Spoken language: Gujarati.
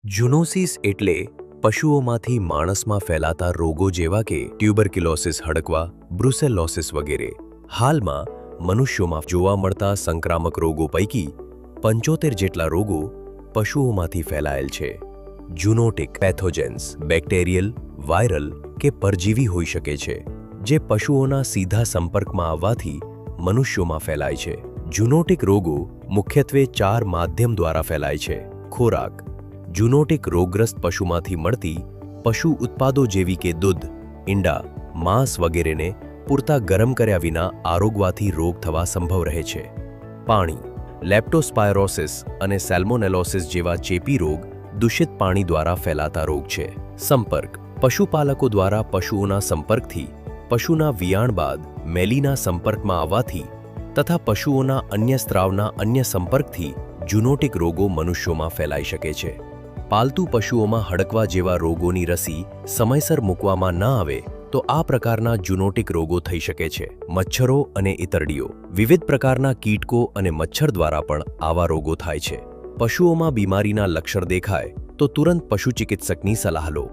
ઝૂનોસિસ એટલે પશુઓમાંથી માણસમાં ફેલાતા રોગો જેવા કે ટ્યુબરક્યુલોસિસ હડકવા, બ્રુસેલોસિસ વગેરે. હાલમાં મનુષ્યોમાં જોવા મળતા સંક્રામક રોગો પૈકી 75 જેટલા રોગો પશુઓમાંથી ફેલાયેલ છે. ઝૂનોટિક પેથોજેન્સ બેક્ટેરિયલ, વાયરલ કે પરજીવી હોઈ શકે છે, જે પશુઓના સીધા સંપર્કમાં આવવાથી મનુષ્યોમાં ફેલાય છે. ઝૂનોટિક રોગો મુખ્યત્વે 4 માધ્યમ દ્વારા ફેલાય છે. ખોરાક: ઝૂનોટિક રોગગ્રસ્ત પશુમાંથી મળતી પશુ ઉત્પાદો જેવી કે દૂધ, ઈંડા, માંસ વગેરેને પૂરતા ગરમ કર્યા વિના આરોગવાથી રોગ થવા સંભવ રહે છે. પાણી: લેપ્ટોસ્પાયરોસિસ અને સેલ્મોનેલોસિસ જેવા ચેપી રોગ દૂષિત પાણી દ્વારા ફેલાતા રોગ છે. સંપર્ક: પશુપાલકો દ્વારા પશુઓના સંપર્કથી, પશુના વિયાણ બાદ મેલીના સંપર્કમાં આવવાથી તથા પશુઓના અન્ય સ્ત્રાવના અન્ય સંપર્કથી ઝૂનોટિક રોગો મનુષ્યોમાં ફેલાઈ શકે છે. પાલતુ પશુઓમાં હડકવા જેવા રોગોની રસી સમયસર મૂકવામાં ન આવે તો આ પ્રકારના ઝૂનોટિક રોગો થઈ શકે છે. મચ્છરો અને ઈતરડીઓ: વિવિધ પ્રકારના કીટકો અને મચ્છર દ્વારા પણ આવા રોગો થાય છે. પશુઓમાં બીમારીના લક્ષણ દેખાય તો તુરંત પશુ ચિકિત્સકની સલાહ લો.